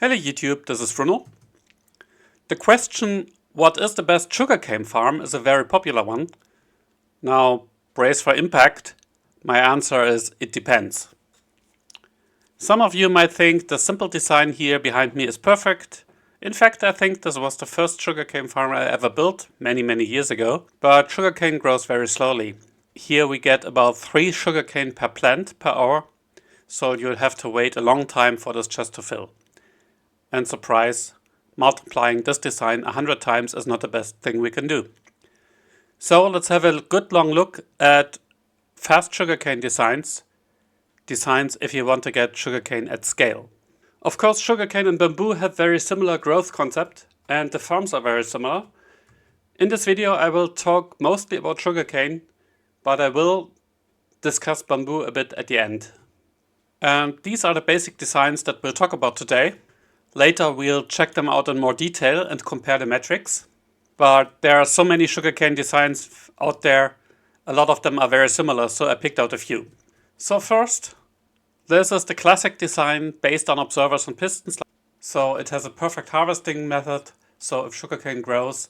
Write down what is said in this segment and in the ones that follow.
Hello YouTube, this is Bruno. The question, what is the best sugarcane farm, is a very popular one. Now, brace for impact. My answer is it depends. Some of you might think the simple design here behind me is perfect. In fact, I think this was the first sugarcane farm I ever built many years ago. But sugarcane grows very slowly. Here we get about 3 sugarcane per plant per hour. So you'll have to wait a long time for this chest to fill. And surprise, multiplying this design 100 times is not the best thing we can do. So let's have a good long look at fast sugarcane designs if you want to get sugarcane at scale. Of course, sugarcane and bamboo have very similar growth concept and the farms are very similar. In this video I will talk mostly about sugarcane, but I will discuss bamboo a bit at the end. And these are the basic designs that we'll talk about today. Later we'll check them out in more detail and compare the metrics. But there are so many sugarcane designs out there, a lot of them are very similar, so I picked out a few. So first, this is the classic design based on observers and pistons. So it has a perfect harvesting method, so if sugarcane grows,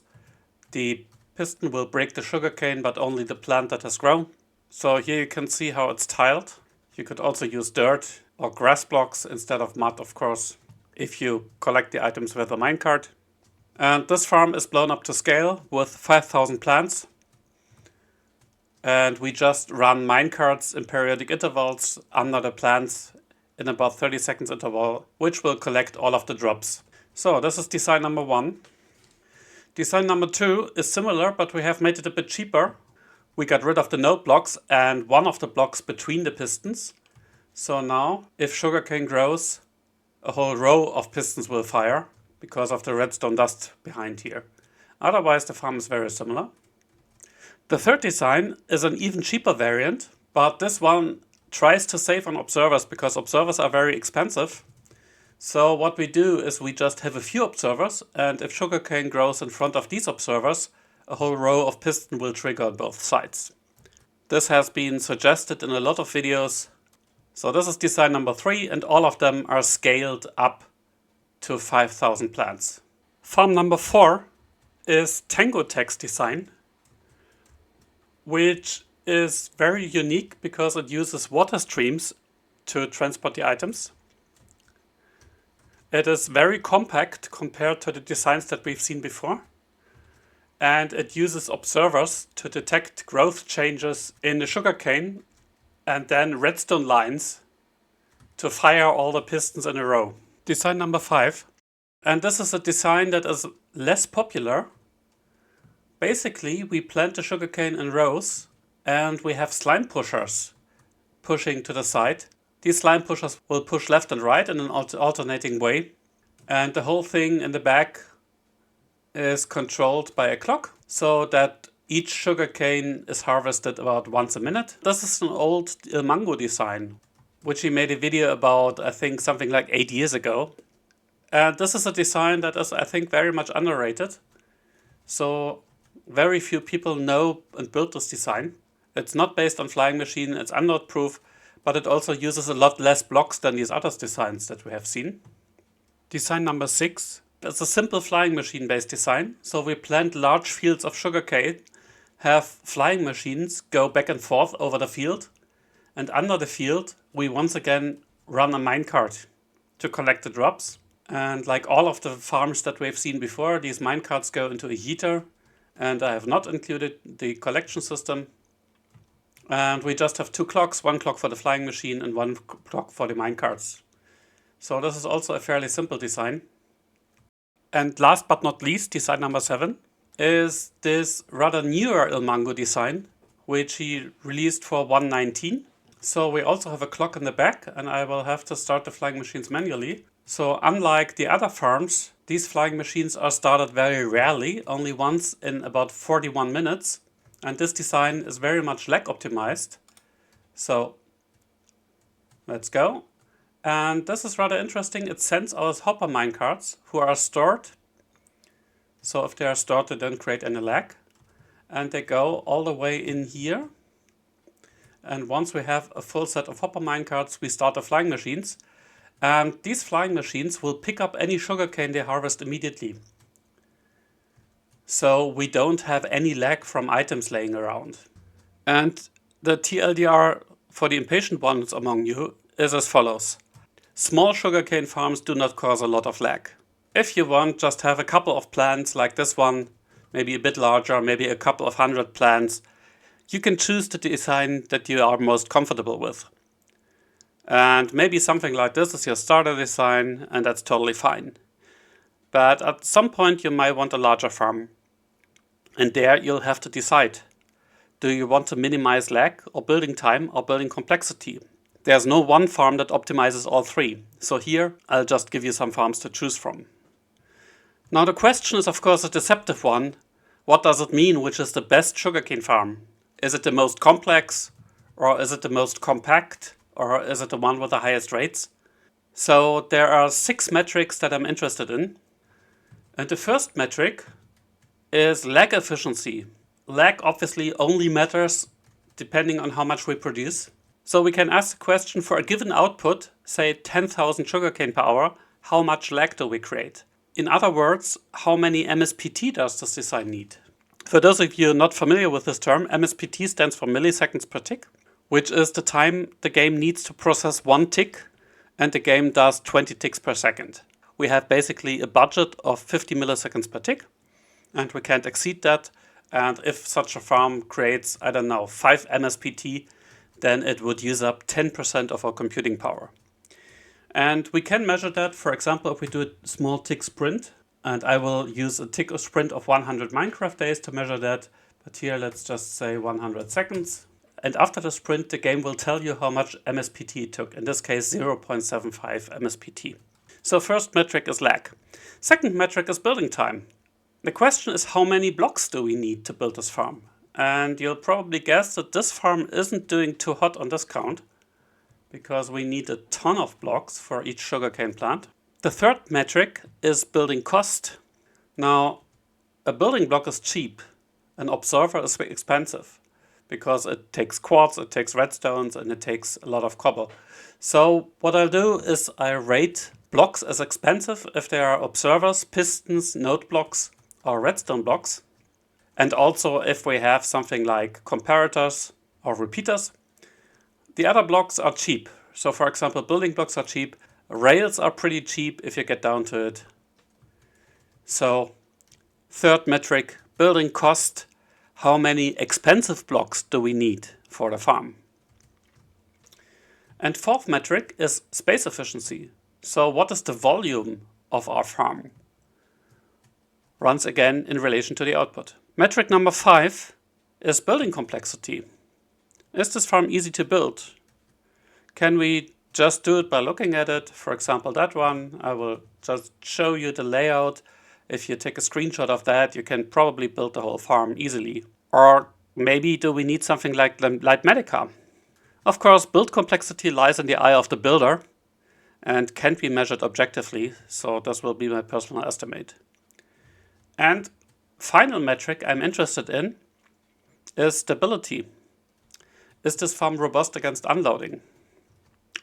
the piston will break the sugarcane, but only the plant that has grown. So here you can see how it's tiled. You could also use dirt or grass blocks instead of mud, of course, if you collect the items with a minecart. And this farm is blown up to scale with 5,000 plants. And we just run minecarts in periodic intervals under the plants in about 30 seconds interval, which will collect all of the drops. So this is design number 1. Design number 2 is similar, but we have made it a bit cheaper. We got rid of the node blocks and one of the blocks between the pistons. So now, if sugarcane grows, a whole row of pistons will fire because of the redstone dust behind here. Otherwise the farm is very similar. The third design is an even cheaper variant, but this one tries to save on observers because observers are very expensive. So what we do is we just have a few observers, and if sugarcane grows in front of these observers, a whole row of piston will trigger on both sides. This has been suggested in a lot of videos. So this is design number 3, and all of them are scaled up to 5,000 plants. Farm number 4 is TangoTeks design, which is very unique because it uses water streams to transport the items. It is very compact compared to the designs that we've seen before. And it uses observers to detect growth changes in the sugarcane and then redstone lines to fire all the pistons in a row. Design number 5. And this is a design that is less popular. Basically, we plant the sugarcane in rows and we have slime pushers pushing to the side. These slime pushers will push left and right in an alternating way. And the whole thing in the back is controlled by a clock so that each sugarcane is harvested about once a minute. This is an old Ilmango design, which he made a video about, I think, something like 8 years ago. And this is a design that is, I think, very much underrated. So very few people know and build this design. It's not based on flying machine, it's unload proof, but it also uses a lot less blocks than these other designs that we have seen. Design number 6. It's a simple flying machine based design. So we plant large fields of sugarcane, have flying machines go back and forth over the field, and under the field we once again run a minecart to collect the drops. And like all of the farms that we've seen before, these minecarts go into a heater, and I have not included the collection system. And we just have 2 clocks, 1 clock for the flying machine and 1 clock for the minecarts. So this is also a fairly simple design. And last but not least, design number 7 is this rather newer Ilmango design, which he released for 1.19. So we also have a clock in the back, and I will have to start the flying machines manually. So unlike the other farms, these flying machines are started very rarely, only once in about 41 minutes. And this design is very much lag optimized. So let's go. And this is rather interesting. It sends out hopper minecarts who are stored. So if they are stored, they don't create any lag. And they go all the way in here. And once we have a full set of hopper minecarts, we start the flying machines. And these flying machines will pick up any sugarcane they harvest immediately. So we don't have any lag from items laying around. And the TLDR for the impatient ones among you is as follows. Small sugarcane farms do not cause a lot of lag. If you want, just have a couple of plants like this one, maybe a bit larger, maybe a couple of 100 plants. You can choose the design that you are most comfortable with. And maybe something like this is your starter design, and that's totally fine. But at some point you might want a larger farm. And there you'll have to decide. Do you want to minimize lag or building time or building complexity? There's no one farm that optimizes all three. So here I'll just give you some farms to choose from. Now the question is of course a deceptive one. What does it mean which is the best sugarcane farm? Is it the most complex, or is it the most compact, or is it the one with the highest rates? So there are 6 metrics that I'm interested in. And the first metric is lag efficiency. Lag obviously only matters depending on how much we produce. So we can ask the question, for a given output, say 10,000 sugarcane per hour, how much lag do we create? In other words, how many MSPT does this design need? For those of you not familiar with this term, MSPT stands for milliseconds per tick, which is the time the game needs to process 1 tick, and the game does 20 ticks per second. We have basically a budget of 50 milliseconds per tick, and we can't exceed that. And if such a farm creates, I don't know, 5 MSPT, then it would use up 10% of our computing power. And we can measure that, for example, if we do a small tick sprint, and I will use a tick sprint of 100 Minecraft days to measure that. But here, let's just say 100 seconds. And after the sprint, the game will tell you how much MSPT it took. In this case, 0.75 MSPT. So first metric is lag. Second metric is building time. The question is, how many blocks do we need to build this farm? And you'll probably guess that this farm isn't doing too hot on this count, because we need a ton of blocks for each sugarcane plant. The third metric is building cost. Now, a building block is cheap. An observer is expensive, because it takes quartz, it takes redstones, and it takes a lot of cobble. So what I'll do is I rate blocks as expensive if they are observers, pistons, node blocks, or redstone blocks. And also if we have something like comparators or repeaters. The other blocks are cheap. So for example, building blocks are cheap. Rails are pretty cheap if you get down to it. So third metric, building cost. How many expensive blocks do we need for the farm? And fourth metric is space efficiency. So what is the volume of our farm? Runs again in relation to the output. Metric number 5 is building complexity. Is this farm easy to build? Can we just do it by looking at it? For example, that one, I will just show you the layout. If you take a screenshot of that, you can probably build the whole farm easily. Or maybe do we need something like Lightmedica? Of course, build complexity lies in the eye of the builder and can't be measured objectively, so this will be my personal estimate. And final metric I'm interested in is stability. Is this farm robust against unloading?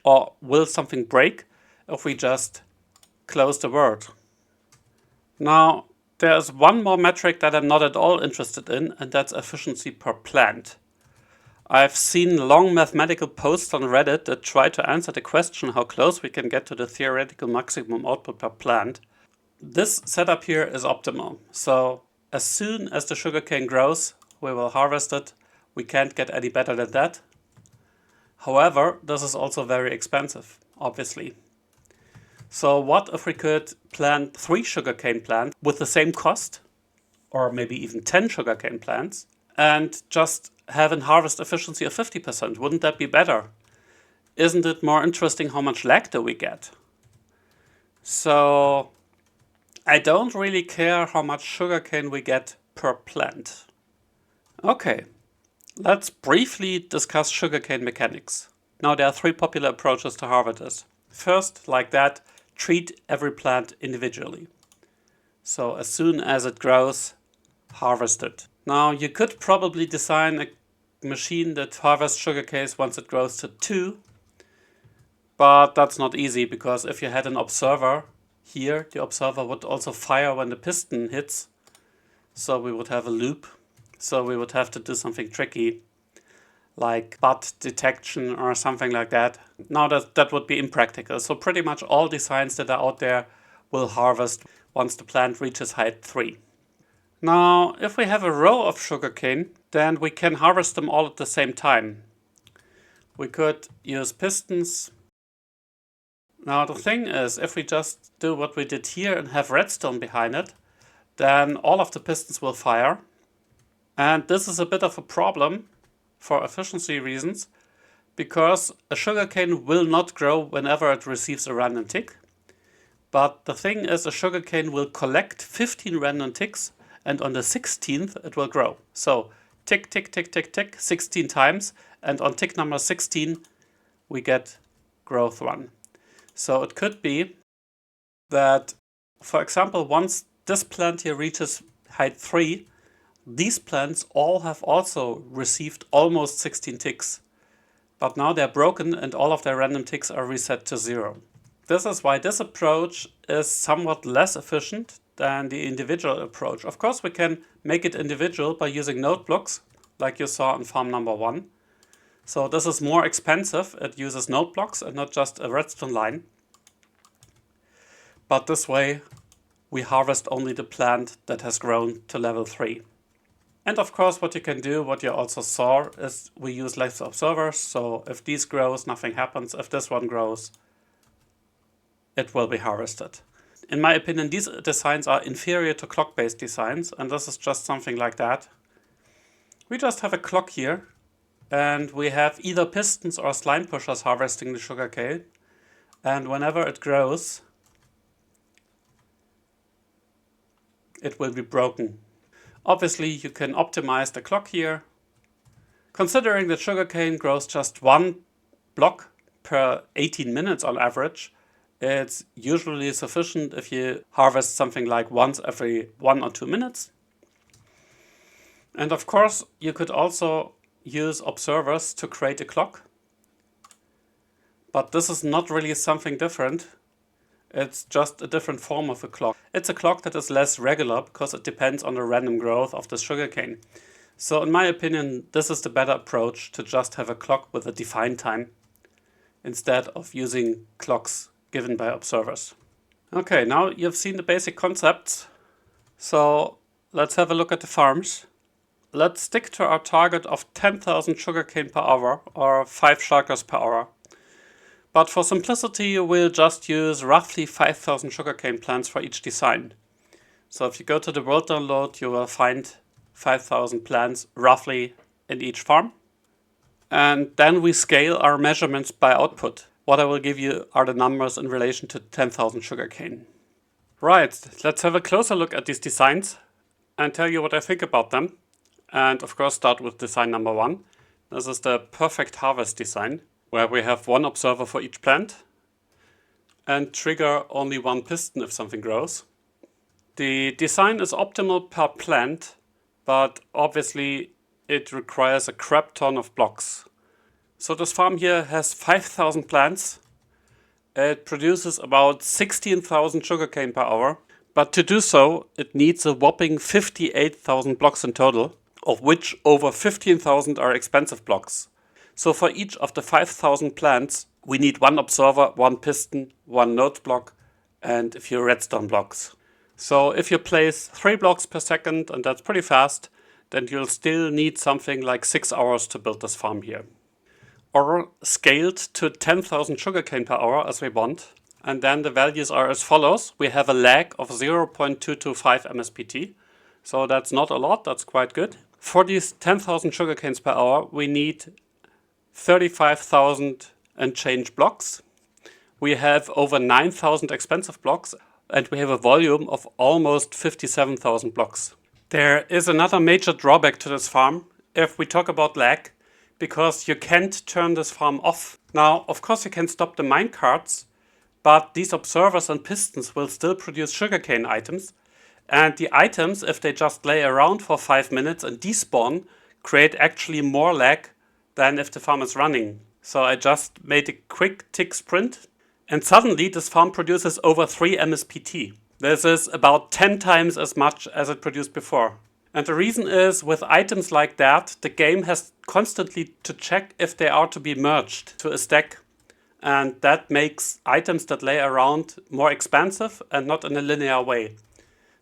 Or will something break if we just close the world? Now, there's one more metric that I'm not at all interested in, and that's efficiency per plant. I've seen long mathematical posts on Reddit that try to answer the question how close we can get to the theoretical maximum output per plant. This setup here is optimal. So as soon as the sugarcane grows, we will harvest it. We can't get any better than that. However, this is also very expensive, obviously. So what if we could plant 3 sugarcane plants with the same cost, or maybe even 10 sugarcane plants, and just have a harvest efficiency of 50%? Wouldn't that be better? Isn't it more interesting how much lag do we get? So I don't really care how much sugarcane we get per plant. Okay. Let's briefly discuss sugarcane mechanics. Now there are 3 popular approaches to harvest this. First, like that, treat every plant individually. So as soon as it grows, harvest it. Now you could probably design a machine that harvests sugarcane once it grows to 2. But that's not easy, because if you had an observer here, the observer would also fire when the piston hits. So we would have a loop. So we would have to do something tricky, like butt detection or something like that. Now that would be impractical. So pretty much all designs that are out there will harvest once the plant reaches height 3. Now, if we have a row of sugarcane, then we can harvest them all at the same time. We could use pistons. Now the thing is, if we just do what we did here and have redstone behind it, then all of the pistons will fire. And this is a bit of a problem for efficiency reasons, because a sugarcane will not grow whenever it receives a random tick. But the thing is, a sugarcane will collect 15 random ticks, and on the 16th it will grow. So tick, tick, tick, tick, tick, 16 times, and on tick number 16 we get growth 1. So it could be that, for example, once this plant here reaches height 3, these plants all have also received almost 16 ticks. But now they're broken and all of their random ticks are reset to 0. This is why this approach is somewhat less efficient than the individual approach. Of course, we can make it individual by using node blocks, like you saw on farm number 1. So this is more expensive. It uses node blocks and not just a redstone line. But this way, we harvest only the plant that has grown to level 3. And of course, what you can do, what you also saw, is we use less observers. So if these grows, nothing happens. If this one grows, it will be harvested. In my opinion, these designs are inferior to clock-based designs, and this is just something like that. We just have a clock here, and we have either pistons or slime pushers harvesting the sugarcane. And whenever it grows, it will be broken. Obviously, you can optimize the clock here. Considering that sugarcane grows just 1 block per 18 minutes on average, it's usually sufficient if you harvest something like once every 1 or 2 minutes. And of course, you could also use observers to create a clock. But this is not really something different. It's just a different form of a clock. It's a clock that is less regular because it depends on the random growth of the sugarcane. So in my opinion, this is the better approach, to just have a clock with a defined time instead of using clocks given by observers. Okay, now you've seen the basic concepts. So let's have a look at the farms. Let's stick to our target of 10,000 sugarcane per hour or 5 shulkers per hour. But for simplicity, we'll just use roughly 5,000 sugarcane plants for each design. So if you go to the world download, you will find 5,000 plants roughly in each farm. And then we scale our measurements by output. What I will give you are the numbers in relation to 10,000 sugarcane. Right, let's have a closer look at these designs and tell you what I think about them. And of course start with design number 1. This is the perfect harvest design, where we have 1 observer for each plant and trigger only 1 piston if something grows. The design is optimal per plant, but obviously it requires a crap ton of blocks. So this farm here has 5,000 plants. It produces about 16,000 sugarcane per hour, but to do so it needs a whopping 58,000 blocks in total, of which over 15,000 are expensive blocks. So for each of the 5,000 plants, we need 1 observer, 1 piston, 1 node block, and a few redstone blocks. So if you place 3 blocks per second, and that's pretty fast, then you'll still need something like 6 hours to build this farm here. Or scaled to 10,000 sugarcane per hour as we want. And then the values are as follows. We have a lag of 0.225 MSPT. So that's not a lot, that's quite good. For these 10,000 sugarcanes per hour, we need 35,000 and change blocks. We have over 9,000 expensive blocks, and we have a volume of almost 57,000 blocks. There is another major drawback to this farm if we talk about lag, because you can't turn this farm off. Now, of course you can stop the minecarts, but these observers and pistons will still produce sugarcane items, and the items, if they just lay around for 5 minutes and despawn, create actually more lag than if the farm is running. So I just made a quick tick sprint, and suddenly this farm produces over 3 MSPT. This is about 10 times as much as it produced before. And the reason is, with items like that, the game has constantly to check if they are to be merged to a stack. And that makes items that lay around more expensive and not in a linear way.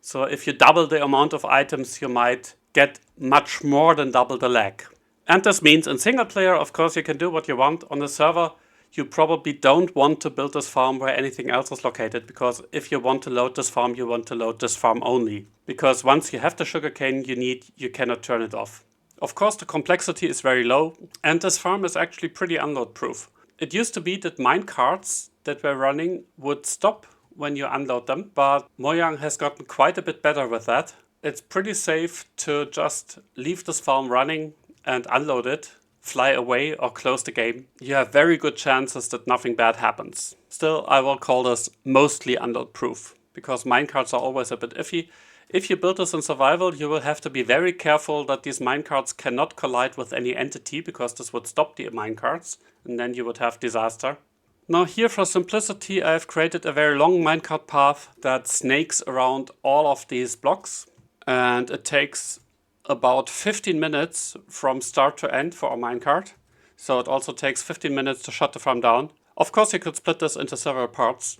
So if you double the amount of items, you might get much more than double the lag. And this means in single player, of course, you can do what you want. On a server, you probably don't want to build this farm where anything else is located, because if you want to load this farm, you want to load this farm only. Because once you have the sugarcane you cannot turn it off. Of course, the complexity is very low, and this farm is actually pretty unload proof. It used to be that minecarts that were running would stop when you unload them, but Mojang has gotten quite a bit better with that. It's pretty safe to just leave this farm running and unload it, fly away or close the game. You have very good chances that nothing bad happens. Still, I will call this mostly unload proof, because minecarts are always a bit iffy. If you build this in survival, you will have to be very careful that these minecarts cannot collide with any entity, because this would stop the minecarts, and then you would have disaster. Now here, for simplicity, I have created a very long minecart path that snakes around all of these blocks, and it takes about 15 minutes from start to end for a minecart. So it also takes 15 minutes to shut the farm down. Of course, you could split this into several parts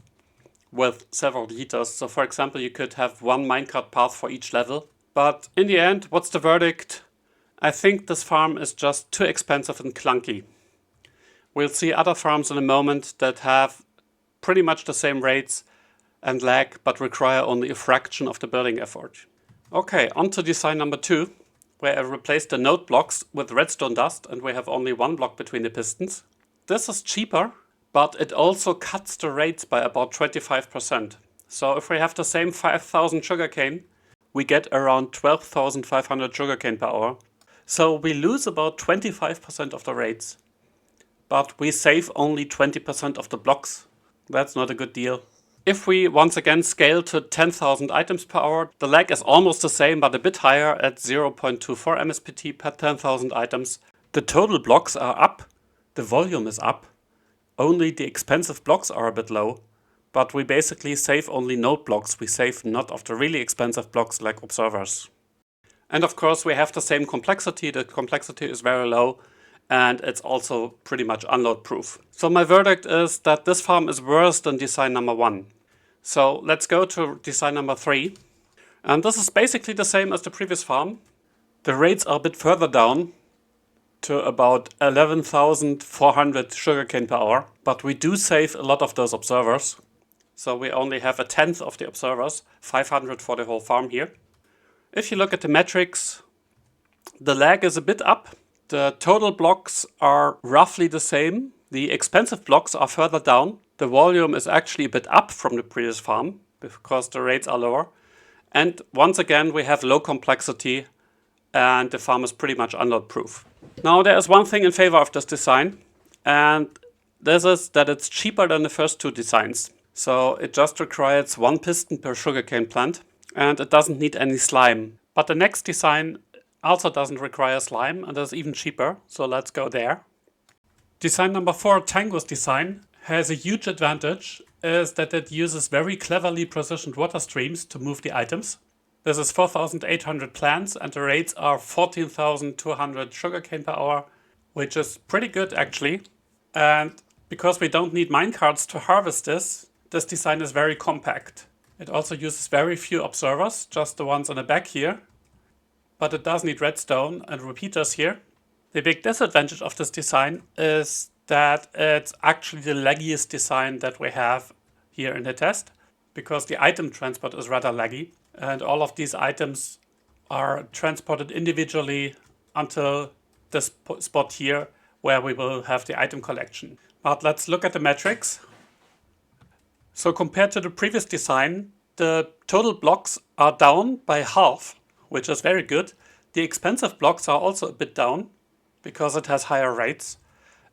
with several liters. So for example, you could have one minecart path for each level. But in the end, what's the verdict? I think this farm is just too expensive and clunky. We'll see other farms in a moment that have pretty much the same rates and lag, but require only a fraction of the building effort. Okay, on to design number 2, where I replaced the node blocks with redstone dust, and we have only one block between the pistons. This is cheaper, but it also cuts the rates by about 25%. So if we have the same 5,000 sugarcane, we get around 12,500 sugarcane per hour. So we lose about 25% of the rates, but we save only 20% of the blocks. That's not a good deal. If we once again scale to 10,000 items per hour, the lag is almost the same, but a bit higher at 0.24 MSPT per 10,000 items. The total blocks are up, the volume is up, only the expensive blocks are a bit low, but we basically save only node blocks, we save not of the really expensive blocks like observers. And of course we have the same complexity, the complexity is very low, and it's also pretty much unload proof. So my verdict is that this farm is worse than design number 1. So let's go to design number 3. And this is basically the same as the previous farm. The rates are a bit further down to about 11,400 sugarcane per hour, but we do save a lot of those observers. So we only have a tenth of the observers, 500 for the whole farm here. If you look at the metrics, the lag is a bit up. The total blocks are roughly the same. The expensive blocks are further down. The volume is actually a bit up from the previous farm because the rates are lower. And once again, we have low complexity and the farm is pretty much unload proof. Now there is one thing in favor of this design, and this is that it's cheaper than the first two designs. So it just requires one piston per sugarcane plant and it doesn't need any slime. But the next design also doesn't require slime and is even cheaper, so let's go there. Design number 4, Tango's design, has a huge advantage, is that it uses very cleverly positioned water streams to move the items. This is 4,800 plants and the rates are 14,200 sugarcane per hour, which is pretty good actually. And because we don't need minecarts to harvest this design is very compact. It also uses very few observers, just the ones on the back here. But it does need redstone and repeaters here. The big disadvantage of this design is that it's actually the laggiest design that we have here in the test, because the item transport is rather laggy and all of these items are transported individually until this spot here where we will have the item collection. But let's look at the metrics. So compared to the previous design, the total blocks are down by half, which is very good. The expensive blocks are also a bit down because it has higher rates.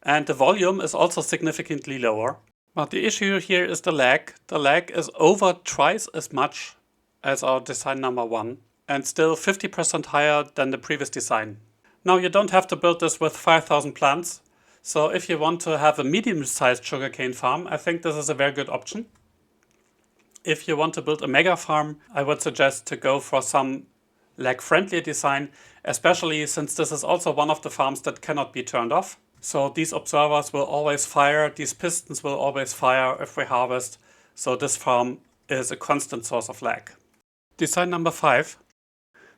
And the volume is also significantly lower. But the issue here is the lag. The lag is over twice as much as our design number 1 and still 50% higher than the previous design. Now you don't have to build this with 5,000 plants. So if you want to have a medium-sized sugarcane farm, I think this is a very good option. If you want to build a mega farm, I would suggest to go for some lag-friendly design, especially since this is also one of the farms that cannot be turned off. So these observers will always fire, these pistons will always fire if we harvest. So this farm is a constant source of lag. Design number 5.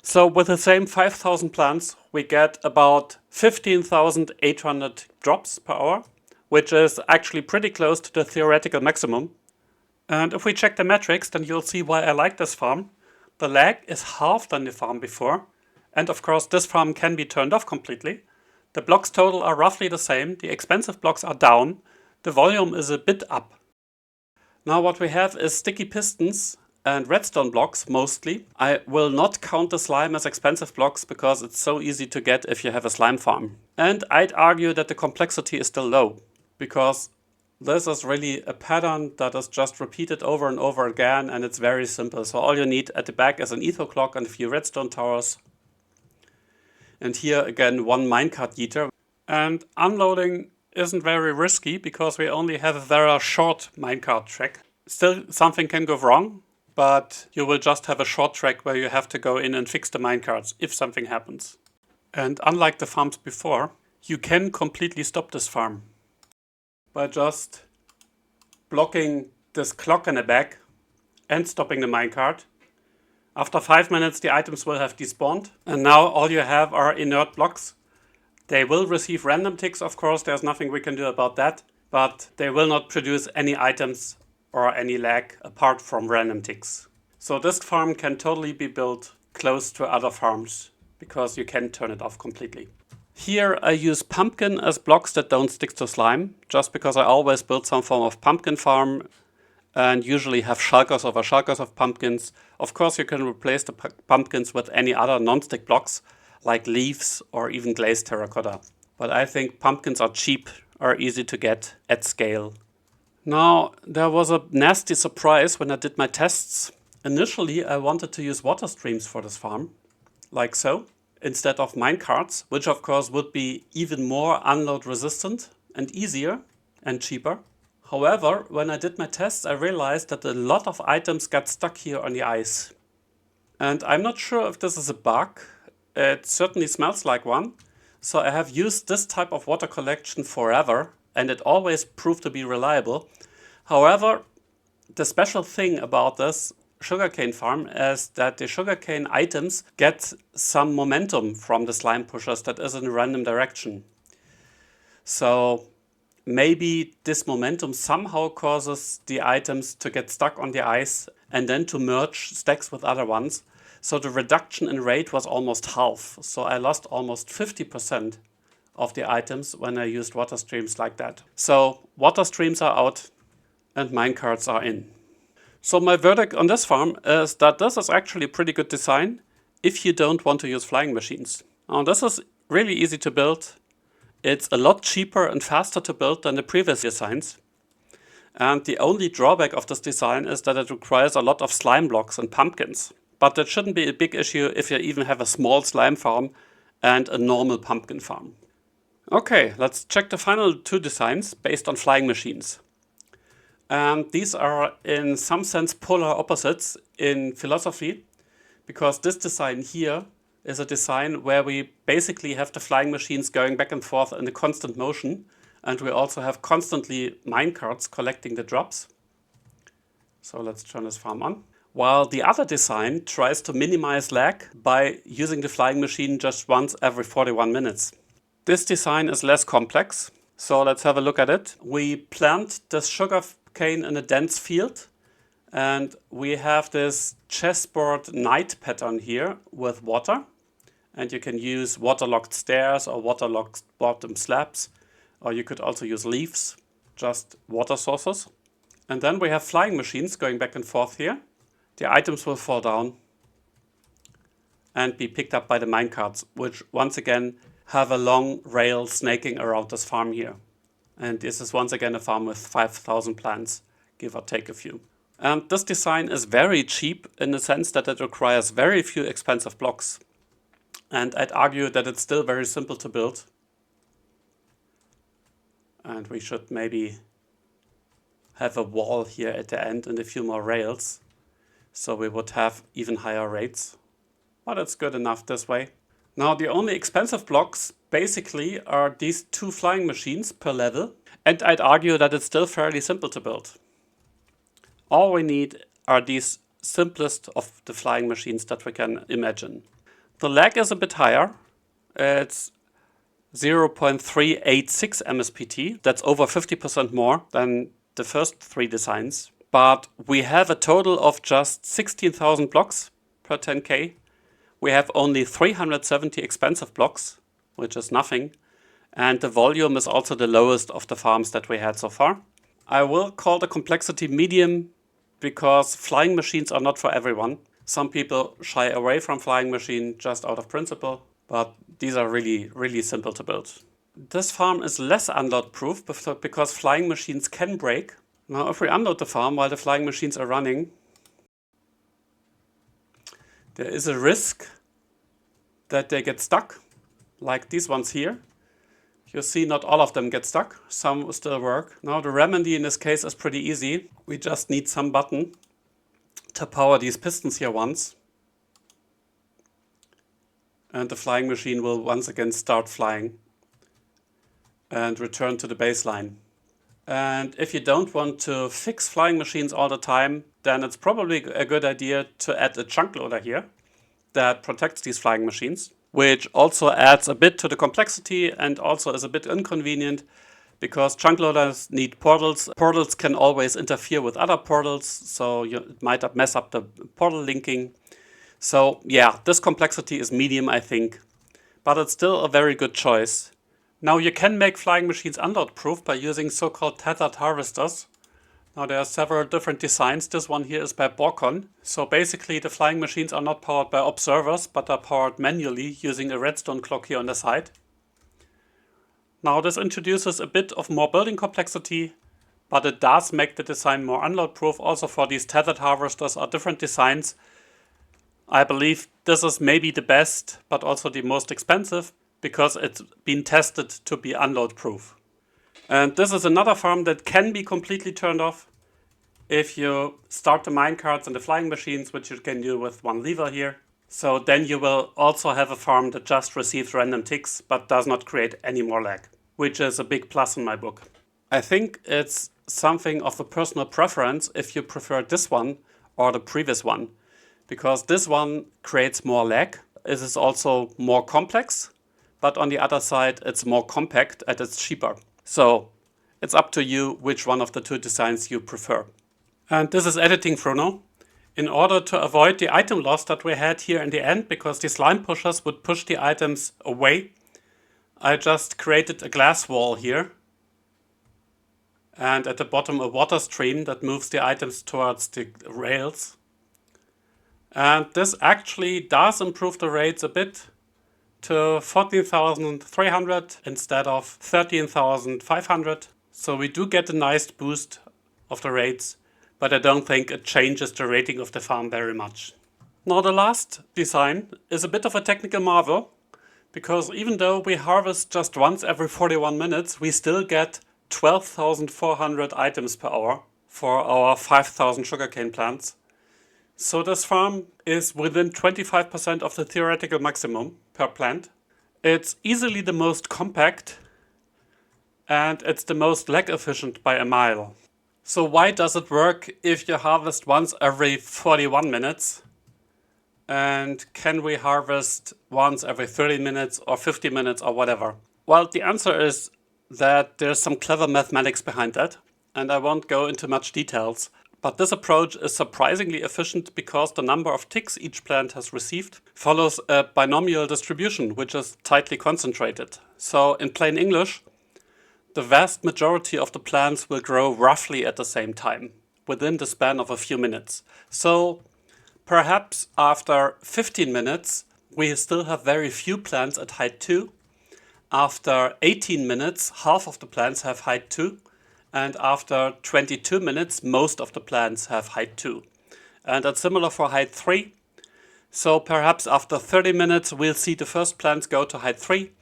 So with the same 5,000 plants, we get about 15,800 drops per hour, which is actually pretty close to the theoretical maximum. And if we check the metrics, then you'll see why I like this farm. The lag is half than the farm before. And of course, this farm can be turned off completely. The blocks total are roughly the same. The expensive blocks are down. The volume is a bit up. Now what we have is sticky pistons and redstone blocks mostly. I will not count the slime as expensive blocks because it's so easy to get if you have a slime farm. And I'd argue that the complexity is still low because this is really a pattern that is just repeated over and over again, and it's very simple. So all you need at the back is an etho clock and a few redstone towers. And here again, one minecart yeeter. And unloading isn't very risky because we only have a very short minecart track. Still, something can go wrong, but you will just have a short track where you have to go in and fix the minecarts if something happens. And unlike the farms before, you can completely stop this farm by just blocking this clock in the back and stopping the minecart. After 5 minutes the items will have despawned, and now all you have are inert blocks. They will receive random ticks, of course, there's nothing we can do about that, but they will not produce any items or any lag apart from random ticks. So this farm can totally be built close to other farms because you can turn it off completely. Here I use pumpkin as blocks that don't stick to slime, just because I always build some form of pumpkin farm and usually have shulkers over shulkers of pumpkins. Of course you can replace the pumpkins with any other non-stick blocks like leaves or even glazed terracotta. But I think pumpkins are cheap, are easy to get at scale. Now there was a nasty surprise when I did my tests. Initially I wanted to use water streams for this farm, like so, instead of minecarts, which of course would be even more unload resistant and easier and cheaper. However, when I did my tests, I realized that a lot of items got stuck here on the ice. And I'm not sure if this is a bug. It certainly smells like one. So I have used this type of water collection forever, and it always proved to be reliable. However, the special thing about this sugarcane farm is that the sugarcane items get some momentum from the slime pushers that is in a random direction. So maybe this momentum somehow causes the items to get stuck on the ice and then to merge stacks with other ones. So the reduction in rate was almost half. So I lost almost 50% of the items when I used water streams like that. So water streams are out and minecarts are in. So my verdict on this farm is that this is actually a pretty good design if you don't want to use flying machines. Now this is really easy to build. It's a lot cheaper and faster to build than the previous designs. And the only drawback of this design is that it requires a lot of slime blocks and pumpkins. But that shouldn't be a big issue if you even have a small slime farm and a normal pumpkin farm. Okay, let's check the final two designs based on flying machines. And these are in some sense polar opposites in philosophy, because this design here is a design where we basically have the flying machines going back and forth in a constant motion, and we also have constantly minecarts collecting the drops. So let's turn this farm on. While the other design tries to minimize lag by using the flying machine just once every 41 minutes. This design is less complex, so let's have a look at it. We plant this sugarcane in a dense field, and we have this chessboard night pattern here with water. And you can use waterlogged stairs or waterlogged bottom slabs, or you could also use leaves, just water sources. And then we have flying machines going back and forth here. The items will fall down and be picked up by the minecarts, which once again have a long rail snaking around this farm here. And this is once again a farm with 5,000 plants, give or take a few. And this design is very cheap in the sense that it requires very few expensive blocks. And I'd argue that it's still very simple to build. And we should maybe have a wall here at the end and a few more rails. So we would have even higher rates. But it's good enough this way. Now the only expensive blocks basically are these 2 flying machines per level. And I'd argue that it's still fairly simple to build. All we need are these simplest of the flying machines that we can imagine. The lag is a bit higher. It's 0.386 MSPT. That's over 50% more than the first 3 designs. But we have a total of just 16,000 blocks per 10K. We have only 370 expensive blocks, which is nothing. And the volume is also the lowest of the farms that we had so far. I will call the complexity medium because flying machines are not for everyone. Some people shy away from flying machine just out of principle, but these are really, really simple to build. This farm is less unload proof because flying machines can break. Now if we unload the farm while the flying machines are running, there is a risk that they get stuck, like these ones here. You see not all of them get stuck, some still work. Now the remedy in this case is pretty easy. We just need some button to power these pistons here once. And the flying machine will once again start flying and return to the baseline. And if you don't want to fix flying machines all the time, then it's probably a good idea to add a chunk loader here that protects these flying machines, which also adds a bit to the complexity and also is a bit inconvenient because chunk loaders need portals. Portals can always interfere with other portals, so it might mess up the portal linking. So yeah, this complexity is medium, I think, but it's still a very good choice. Now you can make flying machines unload proof by using so-called tethered harvesters. Now there are several different designs. This one here is by Borcon. So basically the flying machines are not powered by observers, but are powered manually using a redstone clock here on the side. Now this introduces a bit of more building complexity, but it does make the design more unload proof. Also for these tethered harvesters are different designs. I believe this is maybe the best, but also the most expensive, because it's been tested to be unload proof. And this is another farm that can be completely turned off if you start the minecarts and the flying machines, which you can do with one lever here. So then you will also have a farm that just receives random ticks but does not create any more lag, which is a big plus in my book. I think it's something of a personal preference if you prefer this one or the previous one, because this one creates more lag. It is also more complex, but on the other side it's more compact and it's cheaper. So it's up to you which one of the 2 designs you prefer. And this is editing Bruno. In order to avoid the item loss that we had here in the end, because the slime pushers would push the items away, I just created a glass wall here. And at the bottom a water stream that moves the items towards the rails. And this actually does improve the rates a bit to 14,300 instead of 13,500. So we do get a nice boost of the rates, but I don't think it changes the rating of the farm very much. Now the last design is a bit of a technical marvel, because even though we harvest just once every 41 minutes, we still get 12,400 items per hour for our 5,000 sugarcane plants. So this farm is within 25% of the theoretical maximum per plant. It's easily the most compact and it's the most lag efficient by a mile. So why does it work if you harvest once every 41 minutes? And can we harvest once every 30 minutes or 50 minutes or whatever? Well, the answer is that there's some clever mathematics behind that, and I won't go into much details. But this approach is surprisingly efficient because the number of ticks each plant has received follows a binomial distribution, which is tightly concentrated. So in plain English, the vast majority of the plants will grow roughly at the same time, within the span of a few minutes. So perhaps after 15 minutes, we still have very few plants at height 2. After 18 minutes, half of the plants have height 2. And after 22 minutes, most of the plants have height 2. And that's similar for height 3. So perhaps after 30 minutes, we'll see the first plants go to height 3.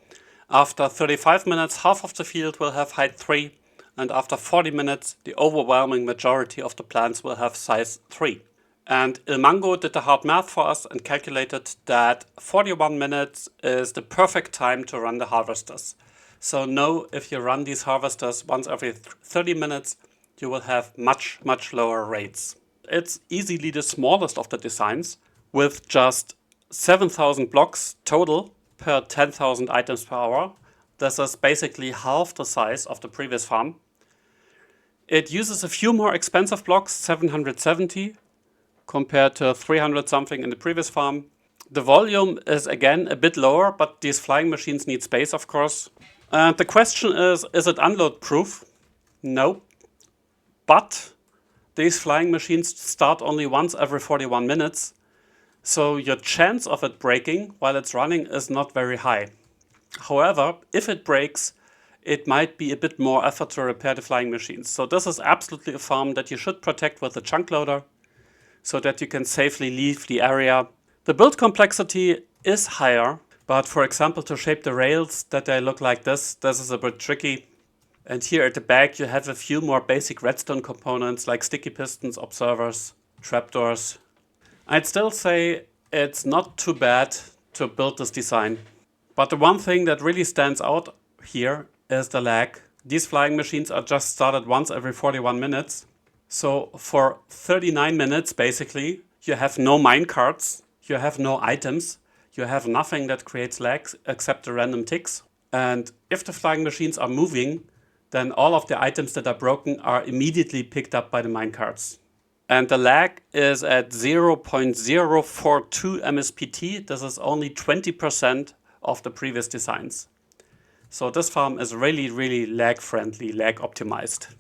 After 35 minutes, half of the field will have height 3, and after 40 minutes, the overwhelming majority of the plants will have size 3. And Ilmango did the hard math for us and calculated that 41 minutes is the perfect time to run the harvesters. So know if you run these harvesters once every 30 minutes, you will have much lower rates. It's easily the smallest of the designs, with just 7,000 blocks total per 10,000 items per hour. This is basically half the size of the previous farm. It uses a few more expensive blocks, 770, compared to 300 something in the previous farm. The volume is again a bit lower, but these flying machines need space, of course. And the question is it unload proof? No. But these flying machines start only once every 41 minutes. So your chance of it breaking while it's running is not very high. However, if it breaks, it might be a bit more effort to repair the flying machines. So this is absolutely a farm that you should protect with a chunk loader so that you can safely leave the area. The build complexity is higher, but for example, to shape the rails that they look like this is a bit tricky. And here at the back, you have a few more basic redstone components like sticky pistons, observers, trapdoors. I'd still say it's not too bad to build this design. But the one thing that really stands out here is the lag. These flying machines are just started once every 41 minutes. So for 39 minutes, basically, you have no minecarts, you have no items, you have nothing that creates lags except the random ticks. And if the flying machines are moving, then all of the items that are broken are immediately picked up by the minecarts. And the lag is at 0.042 MSPT. This is only 20% of the previous designs. So this farm is really lag friendly, lag optimized,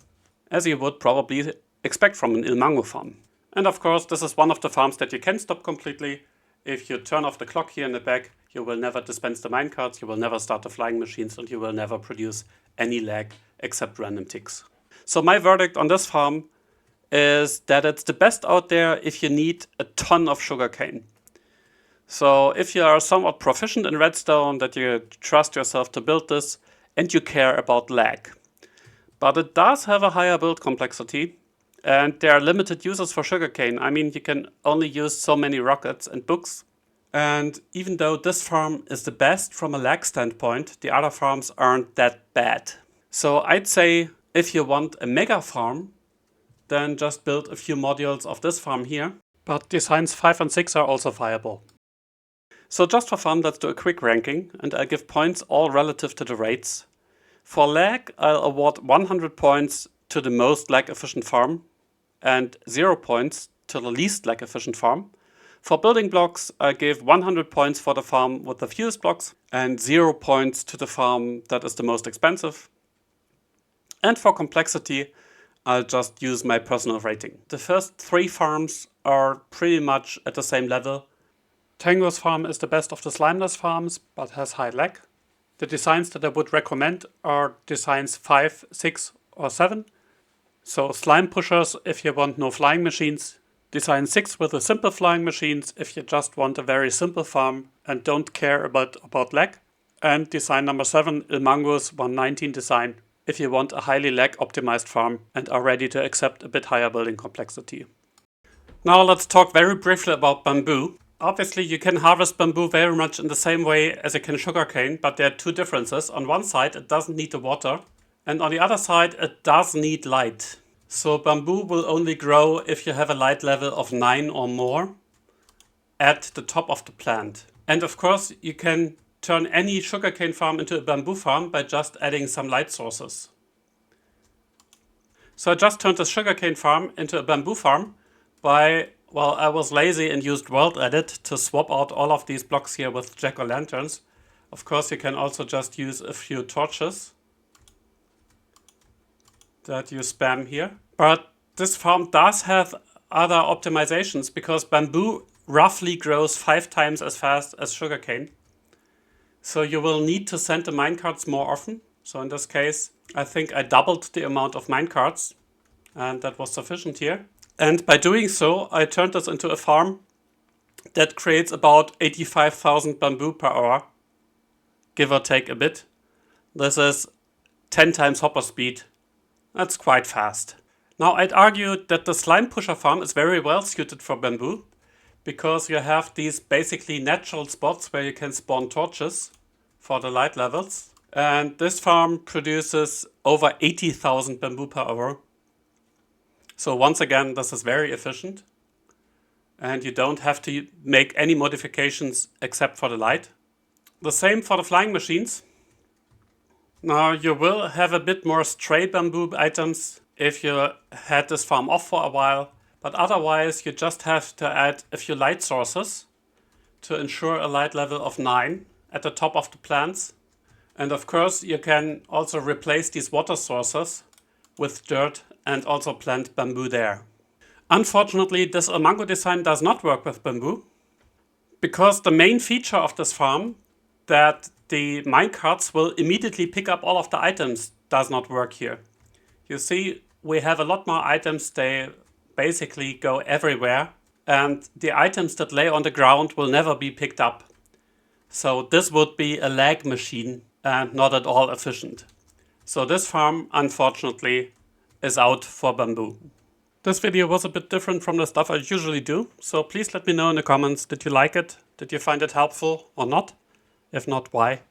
as you would probably expect from an Ilmango farm. And of course, this is one of the farms that you can stop completely. If you turn off the clock here in the back, you will never dispense the minecarts, you will never start the flying machines, and you will never produce any lag except random ticks. So my verdict on this farm is that it's the best out there if you need a ton of sugarcane. So if you are somewhat proficient in redstone, that you trust yourself to build this, and you care about lag. But it does have a higher build complexity, and there are limited uses for sugarcane. I mean, you can only use so many rockets and books. And even though this farm is the best from a lag standpoint, the other farms aren't that bad. So I'd say if you want a mega farm, then just build a few modules of this farm here. But designs 5 and 6 are also viable. So just for fun, let's do a quick ranking, and I'll give points all relative to the rates. For lag, I'll award 100 points to the most lag efficient farm and 0 points to the least lag efficient farm. For building blocks, I give 100 points for the farm with the fewest blocks and 0 points to the farm that is the most expensive. And for complexity, I'll just use my personal rating. The first 3 farms are pretty much at the same level. Tango's farm is the best of the slimeless farms, but has high lag. The designs that I would recommend are designs 5, 6 or 7. So slime pushers if you want no flying machines. Design 6 with the simple flying machines if you just want a very simple farm and don't care about lag. And design number 7, Ilmangos 119 design, if you want a highly lag optimized farm and are ready to accept a bit higher building complexity. Now let's talk very briefly about bamboo. Obviously you can harvest bamboo very much in the same way as you can sugarcane, but there are 2 differences. On one side it doesn't need the water, and on the other side it does need light. So bamboo will only grow if you have a light level of 9 or more at the top of the plant. And of course you can turn any sugarcane farm into a bamboo farm by just adding some light sources. So I just turned the sugarcane farm into a bamboo farm by, well, I was lazy and used world edit to swap out all of these blocks here with jack-o'-lanterns. Of course you can also just use a few torches that you spam here. But this farm does have other optimizations because bamboo roughly grows 5 times as fast as sugarcane. So you will need to send the minecarts more often. So in this case, I think I doubled the amount of minecarts, and that was sufficient here. And by doing so, I turned this into a farm that creates about 85,000 bamboo per hour, give or take a bit. This is 10 times hopper speed. That's quite fast. Now I'd argue that the slime pusher farm is very well suited for bamboo, because you have these basically natural spots where you can spawn torches for the light levels. And this farm produces over 80,000 bamboo per hour. So once again, this is very efficient. And you don't have to make any modifications except for the light. The same for the flying machines. Now you will have a bit more stray bamboo items if you had this farm off for a while. But otherwise, you just have to add a few light sources to ensure a light level of 9 at the top of the plants. And of course, you can also replace these water sources with dirt and also plant bamboo there. Unfortunately, this Ilmango design does not work with bamboo, because the main feature of this farm, that the minecarts will immediately pick up all of the items, does not work here. You see, we have a lot more items, they basically go everywhere, and the items that lay on the ground will never be picked up. So this would be a lag machine and not at all efficient. So this farm, unfortunately, is out for bamboo. This video was a bit different from the stuff I usually do, so please let me know in the comments, did you like it? Did you find it helpful or not? If not, why?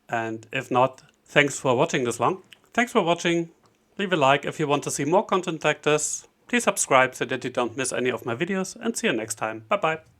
And if not, thanks for watching this long. Thanks for watching. Leave a like if you want to see more content like this. Please subscribe so that you don't miss any of my videos, and see you next time. Bye bye.